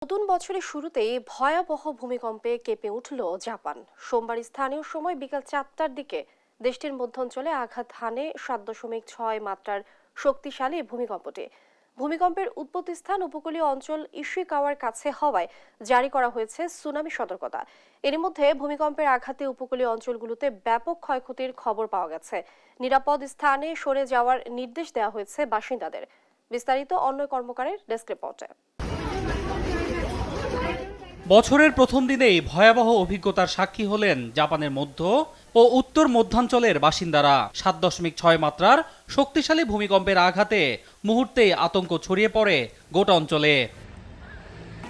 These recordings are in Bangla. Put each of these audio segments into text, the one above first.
নতুন বছরের শুরুতেই ভয়াবহ ভূমিকম্পে কেঁপে উঠল জাপান। সোমবার স্থানীয় সময় বিকাল 4টার দিকে দেশটির মধ্যাঞ্চলে আঘাত হানে 7.6 মাত্রার শক্তিশালী ভূমিকম্পটি। ভূমিকম্পের উৎপত্তি স্থান উপকূলীয় অঞ্চল ইশিকাওয়ার কাছে হওয়ায় জারি করা হয়েছে সুনামি সতর্কতা। এর মধ্যে ভূমিকম্পের আঘাতে উপকূলীয় অঞ্চলগুলোতে ব্যাপক ক্ষয়ক্ষতির খবর পাওয়া গেছে। নিরাপদ স্থানে সরে যাওয়ার নির্দেশ দেওয়া হয়েছে বাসিন্দাদের। বিস্তারিত অন্য কর্মকারের ডেস্ক রিপোর্টে। বছরের প্রথম দিনেই ভয়াবহ অভিজ্ঞতার সাক্ষী হলেন জাপানের মধ্য ও উত্তর মধ্যাঞ্চলের বাসিন্দারা। 7.6 মাত্রার শক্তিশালী ভূমিকম্পের আঘাতে মুহূর্তেই আতঙ্ক ছড়িয়ে পড়ে গোটা অঞ্চলে।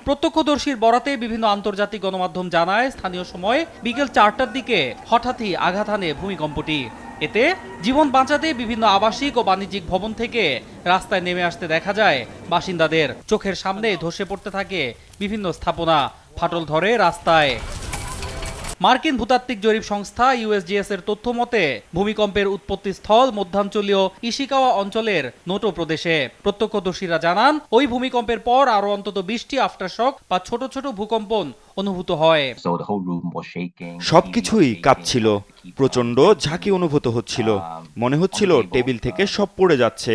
প্রত্যক্ষদর্শীর বরাতে বিভিন্ন আন্তর্জাতিক গণমাধ্যম জানায়, স্থানীয় সময় বিকেল 4টার দিকে হঠাৎই আঘাত হানে ভূমিকম্পটি। এতে জীবন বাঁচাতে বিভিন্ন আবাসিক ও বাণিজ্যিক ভবন থেকে রাস্তায় নেমে আসতে দেখা যায় বাসিন্দাদের। চোখের সামনে ধসে পড়তে থাকে বিভিন্ন স্থাপনা, ফাটল ধরে রাস্তায়। মার্কিন ভূতাত্ত্বিক জরিপ সংস্থা ইউএসজিএস এর তথ্য মতে ভূমিকম্পের উৎপত্তি স্থল মধ্যাঞ্চলীয় ইশিকাওয়া অঞ্চলের নোটো প্রদেশে। প্রত্যক্ষদর্শীরা জানান, ওই ভূমিকম্পের পর আরো অন্তত 20টি আফটারশক বা ছোট ছোট ভূকম্পন অনুভূত হয়। সবকিছুই কাঁপছিল, প্রচন্ড ঝাঁকি অনুভূত হচ্ছিল, মনে হচ্ছিল টেবিল থেকে সব পড়ে যাচ্ছে।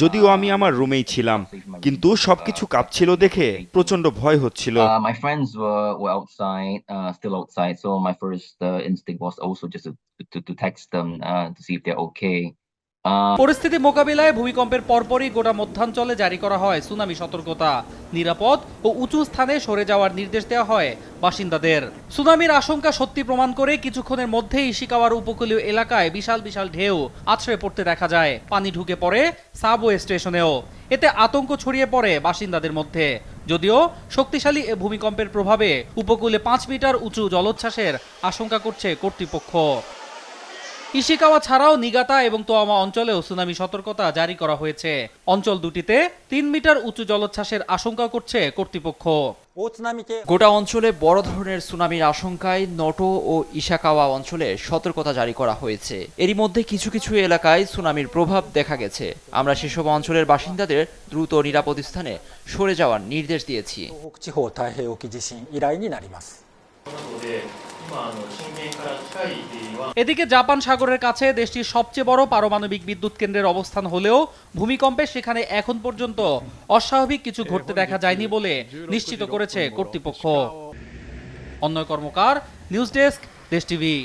যদিও আমি আমার রুমেই ছিলাম, কিন্তু সবকিছু কাঁপছিল দেখে প্রচন্ড ভয় হচ্ছিল। My first instinct was also just to text them to see if they're okay. পরিস্থিতি মোকাবিলায় ভূমিকম্পের পরপরই গোটা মধ্যাঞ্চলে জারি করা হয় সুনামি সতর্কতা। নিরাপদ ও উঁচু স্থানে সরে যাওয়ার নির্দেশ দেওয়া হয় বাসিন্দাদের। সুনামির আশঙ্কা সত্যি প্রমাণ করে কিছুক্ষণের মধ্যেই ইশিকাওয়ার উপকূলীয় এলাকায় বিশাল বিশাল ঢেউ আছড়ে পড়তে দেখা যায়। পানি ঢুকে পড়ে সাবওয়ে স্টেশনেও। এতে আতঙ্ক ছড়িয়ে পড়ে বাসিন্দাদের মধ্যে। যদিও শক্তিশালী এ ভূমিকম্পের প্রভাবে উপকূলে 5 মিটার উঁচু জলোচ্ছ্বাসের আশঙ্কা করছে কর্তৃপক্ষ। ইশিকাওয়া ছাড়াও নিগাতা এবং তোয়ামা অঞ্চলেও সুনামি সতর্কতা জারি করা হয়েছে। অঞ্চল দুটিতে 3 মিটার উঁচু জলোচ্ছ্বাসের আশঙ্কা করছে কর্তৃপক্ষ। গোটা অঞ্চলে বড় ধরনের সুনামির আশঙ্কায় নোটো ও ইশিকাওয়া অঞ্চলে সতর্কতা জারি করা হয়েছে। এরই মধ্যে কিছু কিছু এলাকায় সুনামির প্রভাব দেখা গেছে। আমরা সেসব অঞ্চলের বাসিন্দাদের দ্রুত নিরাপদ স্থানে সরে যাওয়ার নির্দেশ দিয়েছি। এদিকে জাপান সাগরের কাছে দেশটির সবচেয়ে বড় পারমাণবিক বিদ্যুৎ কেন্দ্রের অবস্থান হলেও ভূমিকম্পে সেখানে এখন পর্যন্ত অস্বাভাবিক কিছু ঘটতে দেখা যায়নি বলে নিশ্চিত করেছে কর্তৃপক্ষ। অন্য কর্মকার, নিউজ ডেস্ক, দেশ টিভি।